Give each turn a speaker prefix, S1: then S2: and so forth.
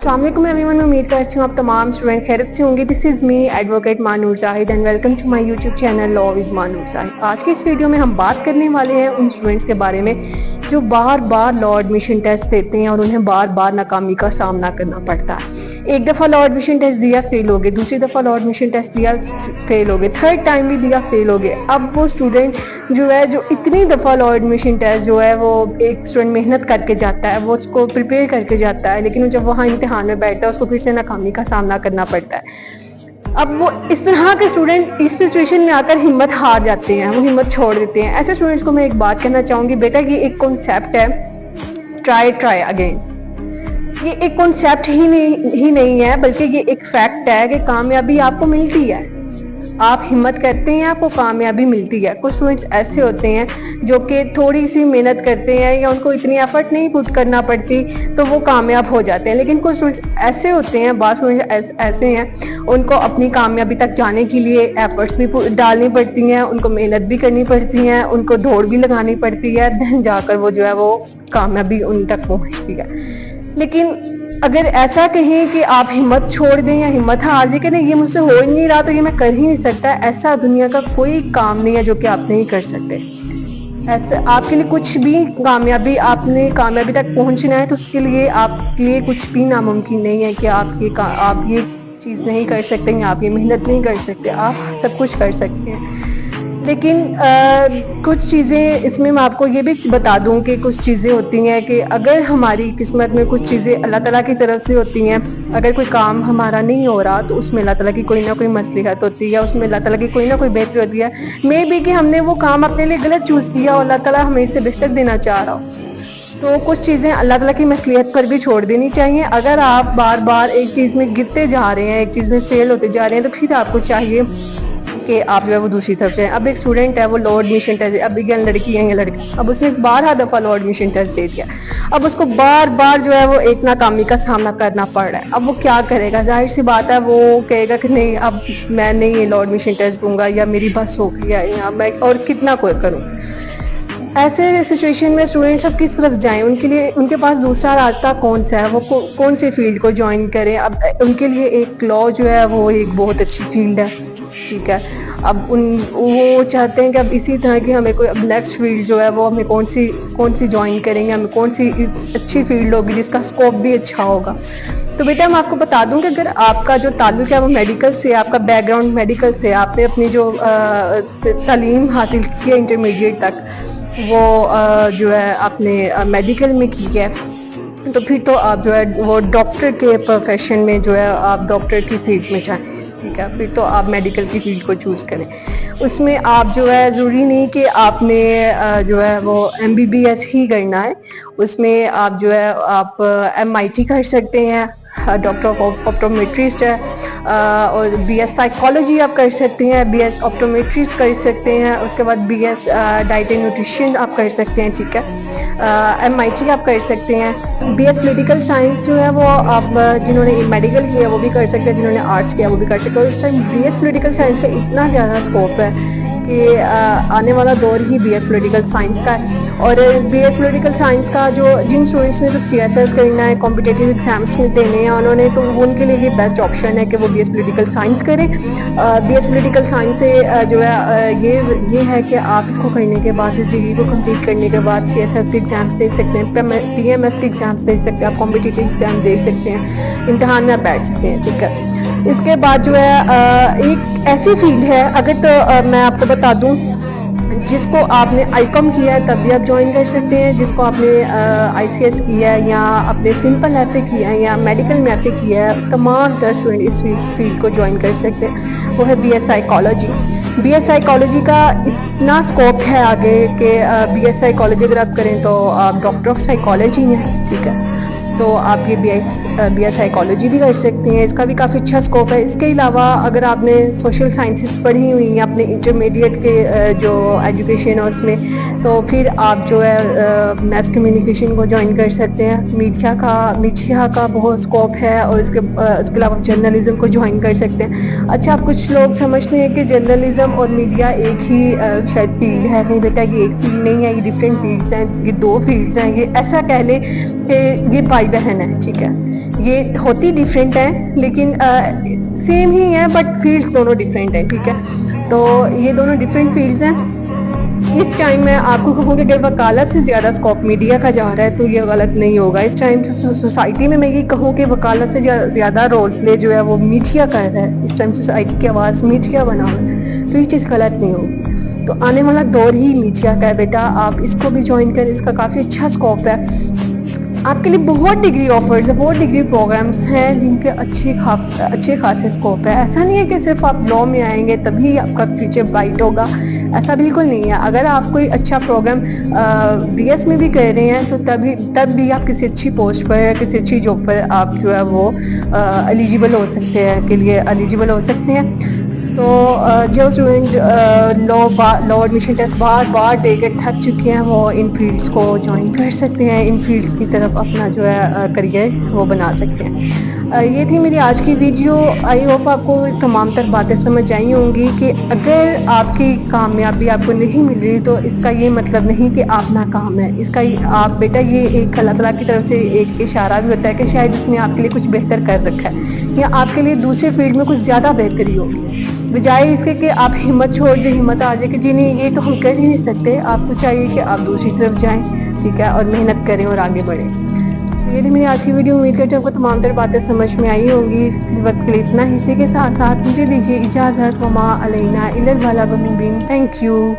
S1: अस्सलाम वालेकुम एवरीवन, मैं उम्मीद करती हूँ आप तमाम स्टूडेंट खैरियत से होंगे। This is me advocate Manoor Zahid and welcome to my YouTube channel law with Manoor Zahid. आज की इस वीडियो में हम बात करने वाले हैं उन स्टूडेंट्स के बारे में जो बार बार लॉ एडमिशन टेस्ट देते हैं और उन्हें बार बार नाकामी का सामना करना पड़ता है। एक दफ़ा लॉ एडमिशन टेस्ट दिया, फेल हो गए, दूसरी दफ़ा लॉ एडमिशन टेस्ट दिया, फेल हो गए, थर्ड टाइम भी दिया, फेल हो गए। अब वो स्टूडेंट जो है जो इतनी दफ़ा लॉ एडमिशन टेस्ट जो है वो एक स्टूडेंट मेहनत करके जाता है, वो उसको प्रिपेयर करके जाता है, लेकिन जब वहाँ इम्तिहान में बैठता है उसको फिर से नाकामी का सामना करना पड़ता है। अब वो इस तरह के स्टूडेंट इस सिचुएशन में आकर हिम्मत हार जाते हैं, वो हिम्मत छोड़ देते हैं। ऐसे स्टूडेंट्स को मैं एक बात कहना चाहूँगी, बेटा ये एक कॉन्सेप्ट है, ट्राई अगेन। ये एक कॉन्सेप्ट ही नहीं है, बल्कि ये एक फैक्ट है कि कामयाबी आपको मिलती है। आप हिम्मत करते हैं, आपको कामयाबी मिलती है। कुछ स्टूडेंट्स ऐसे होते हैं जो कि थोड़ी सी मेहनत करते हैं या उनको इतनी एफर्ट नहीं पुट करना पड़ती तो वो कामयाब हो जाते हैं, लेकिन कुछ स्टूडेंट्स ऐसे होते हैं, बाद स्टूडेंट्स ऐसे हैं, उनको अपनी कामयाबी तक जाने के लिए एफर्ट्स भी डालनी पड़ती हैं, उनको मेहनत भी करनी पड़ती है, उनको दौड़ भी लगानी पड़ती है, देन जाकर वो जो है वो कामयाबी उन तक पहुँचती है। लेकिन अगर ऐसा कहें कि आप हिम्मत छोड़ दें या हिम्मत हार जाए कि नहीं ये मुझसे हो ही नहीं रहा तो ये मैं कर ही नहीं सकता, ऐसा दुनिया का कोई काम नहीं है जो कि आप नहीं कर सकते। ऐसा आपके लिए कुछ भी आपने कामयाबी तक पहुंचना है तो उसके लिए आपके लिए कुछ भी नामुमकिन नहीं है कि आप ये चीज़ नहीं कर सकते या आप ये मेहनत नहीं कर सकते, आप सब कुछ कर सकते हैं। लेकिन कुछ चीज़ें इसमें मैं आपको ये भी बता दूं कि कुछ चीज़ें होती हैं कि अगर हमारी किस्मत में कुछ चीज़ें अल्लाह ताला की तरफ से होती हैं, अगर कोई काम हमारा नहीं हो रहा तो उसमें अल्लाह ताला की कोई ना कोई मसलिहत होती है, उसमें अल्लाह ताला की कोई ना कोई बेहतरी होती है। मे बी कि हमने वो काम अपने लिए गलत चूज़ किया और अल्लाह ताला हमें इससे बेहतर देना चाह रहा हो, तो कुछ चीज़ें अल्लाह ताला की मसलिहत पर भी छोड़ देनी चाहिए। अगर आप बार बार एक चीज़ में गिरते जा रहे हैं, एक चीज़ में फेल होते जा रहे हैं, तो फिर आपको चाहिए कि आप जो है वो दूसरी तरफ जाएं। अब एक स्टूडेंट है, वो लॉ एडमिशन टेस्ट, अब या लड़की है या लड़का, अब उसने 12 दफ़ा लॉ एडमिशन टेस्ट दे दिया, अब उसको बार बार जो है वो एक नाकामी का सामना करना पड़ रहा है। अब वो क्या करेगा? जाहिर सी बात है वो कहेगा कि नहीं अब मैं नहीं ये लॉ एडमिशन टेस्ट दूंगा, या मेरी बस हो गई है, या मैं और कितना कोई करूँ। ऐसे सिचुएशन में स्टूडेंट्स अब किस तरफ जाएं? उनके लिए उनके पास दूसरा रास्ता कौन सा है? वो कौन से फील्ड को ज्वाइन करें? अब उनके लिए एक लॉ जो है वो एक बहुत अच्छी फील्ड है, ठीक है। अब वो चाहते हैं कि अब इसी तरह की हमें कोई अब नेक्स्ट फील्ड जो है वो हमें कौन सी ज्वाइन करेंगे, हमें कौन सी अच्छी फील्ड होगी जिसका स्कोप भी अच्छा होगा। तो बेटा मैं आपको बता दूं कि अगर आपका जो ताल्लुक है वो मेडिकल से, आपका बैकग्राउंड मेडिकल से, आपने अपनी जो तालीम हासिल की है इंटरमीडिएट तक वो जो है आपने मेडिकल में की है, तो फिर तो आप जो है वो डॉक्टर के प्रोफेशन में जो है आप डॉक्टर की फील्ड में जाएं, ठीक है। फिर तो आप मेडिकल की फील्ड को चूज़ करें। उसमें आप जो है ज़रूरी नहीं कि आपने जो है वो MBBS ही करना है, उसमें आप जो है आप MIT कर सकते हैं, डॉक्टर ऑफ ऑप्टोमेट्रिस्ट है, और BS साइकोलॉजी आप कर सकते हैं, BS ऑप्टोमेट्रिस्ट कर सकते हैं, उसके बाद BS डाइट एंड न्यूट्रिशन आप कर सकते हैं, ठीक है। MIT आप कर सकते हैं। BS पॉलिटिकल साइंस जो है वो आप जिन्होंने मेडिकल किया वो भी कर सकते हैं, जिन्होंने आर्ट्स किया वो भी कर सकते हैं। उस टाइम BS पॉलिटिकल साइंस का इतना ज़्यादा स्कोप है कि आने वाला दौर ही BS पॉलिटिकल साइंस का है। और BS पॉलिटिकल साइंस का जो जिन स्टूडेंट्स ने तो CSS करना है, कॉम्पिटिटिव एग्जाम्स में देने हैं उन्होंने, तो उनके लिए ये बेस्ट ऑप्शन है कि वो BS पॉलिटिकल साइंस करें। BS पॉलिटिकल साइंस से जो है ये है कि आप इसको करने के बाद, इस डिग्री को कंप्लीट करने के बाद CSS के एग्ज़ाम्स दे सकते हैं, PMS के एग्ज़ाम्स दे सकते हैं, आप कॉम्पिटिटिव एग्ज़ाम दे सकते हैं, इम्तहान में आप बैठ सकते हैं, ठीक है। इसके बाद जो है एक ऐसी फील्ड है, अगर तो मैं आपको बता दूं, जिसको आपने ICOM किया है तब भी आप ज्वाइन कर सकते हैं, जिसको आपने ICS किया है या आपने सिंपल FA किया है या मेडिकल में FA किया है, तमाम स्टूडेंट इस फील्ड को ज्वाइन कर सकते हैं। वो है BS साइकोलॉजी। BS साइकोलॉजी का इतना स्कोप है आगे कि BS साइकोलॉजी अगर आप करें तो आप डॉक्टर ऑफ साइकोलॉजी हैं, ठीक है, तो आप ये BS साइकोलॉजी भी कर सकती हैं, इसका भी काफ़ी अच्छा स्कोप है। इसके अलावा अगर आपने सोशल साइंसेस पढ़ी हुई हैं अपने इंटरमीडिएट के जो एजुकेशन है उसमें, तो फिर आप जो है मैस कम्युनिकेशन को ज्वाइन कर सकते हैं। मीडिया का बहुत स्कोप है, और इसके अलावा जर्नलिज्म को ज्वाइन कर सकते हैं। अच्छा, आप कुछ लोग समझते हैं कि जर्नलिज्म और मीडिया एक ही शायद फील्ड है। नहीं बेटा, ये एक फील्ड नहीं है, ये डिफरेंट फील्ड्स हैं, ये दो फील्ड्स हैं। ये ऐसा कह लें कि ये भाई बहन है, ठीक है, ये होती डिफरेंट है लेकिन सेम ही है, बट फील्ड्स दोनों डिफरेंट है, ठीक है। तो ये दोनों डिफरेंट फील्ड्स हैं। इस टाइम मैं आपको कहूँगी अगर वकालत से ज़्यादा स्कोप मीडिया का जा रहा है तो ये गलत नहीं होगा। इस टाइम सोसाइटी में मैं ये कहूँ कि वकालत से ज़्यादा रोल प्ले जो है वो मीडिया कर रहा है। इस टाइम सोसाइटी की आवाज़ मीडिया बना हुआ है, तो ये चीज़ गलत नहीं होगी। तो आने वाला दौर ही मीडिया का है बेटा, आप इसको भी ज्वाइन करें, इसका काफ़ी अच्छा स्कोप है। आपके लिए बहुत डिग्री ऑफर्स है, बहुत डिग्री प्रोग्राम्स हैं जिनके अच्छे खासे स्कोप है। ऐसा नहीं है कि सिर्फ आप लॉ में आएंगे तभी आपका फ्यूचर ब्राइट होगा, ऐसा बिल्कुल नहीं है। अगर आप कोई अच्छा प्रोग्राम बीएस में भी कर रहे हैं तो तब भी आप किसी अच्छी पोस्ट पर या किसी अच्छी जॉब पर आप जो है वो एलिजिबल हो सकते हैं, के लिए एलिजिबल हो सकते हैं। तो जो स्टूडेंट लॉ एडमिशन टेस्ट बार दे के थक चुके हैं वो इन फील्ड्स को ज्वाइन कर सकते हैं, इन फील्ड्स की तरफ अपना जो है करियर वो बना सकते हैं। ये थी मेरी आज की वीडियो। आई होप आपको तमाम तर बातें समझ आई होंगी कि अगर आपकी कामयाबी आपको नहीं मिल रही तो इसका ये मतलब नहीं कि आप नाकाम है। इसका आप बेटा ये एक अल्लाह ताला की तरफ से एक इशारा भी होता है कि शायद उसने आपके लिए कुछ बेहतर कर रखा है या आपके लिए दूसरे फील्ड में कुछ ज़्यादा बेहतरी होगी। बजाय इसके कि आप हिम्मत छोड़ दें, हिम्मत आ जाए कि जी नहीं ये तो हम कर ही नहीं सकते, आपको चाहिए कि आप दूसरी तरफ जाएं, ठीक है, और मेहनत करें और आगे बढ़ें। तो ये थी मेरी आज की वीडियो। उम्मीद करती हूँ आपको तमाम तरह बातें समझ में आई होंगी। वक्त के लिए इतना, इसी के साथ साथ मुझे दीजिए इजाज़त। वमा अलैना इल्लल बलागुल मुबीन। Thank you.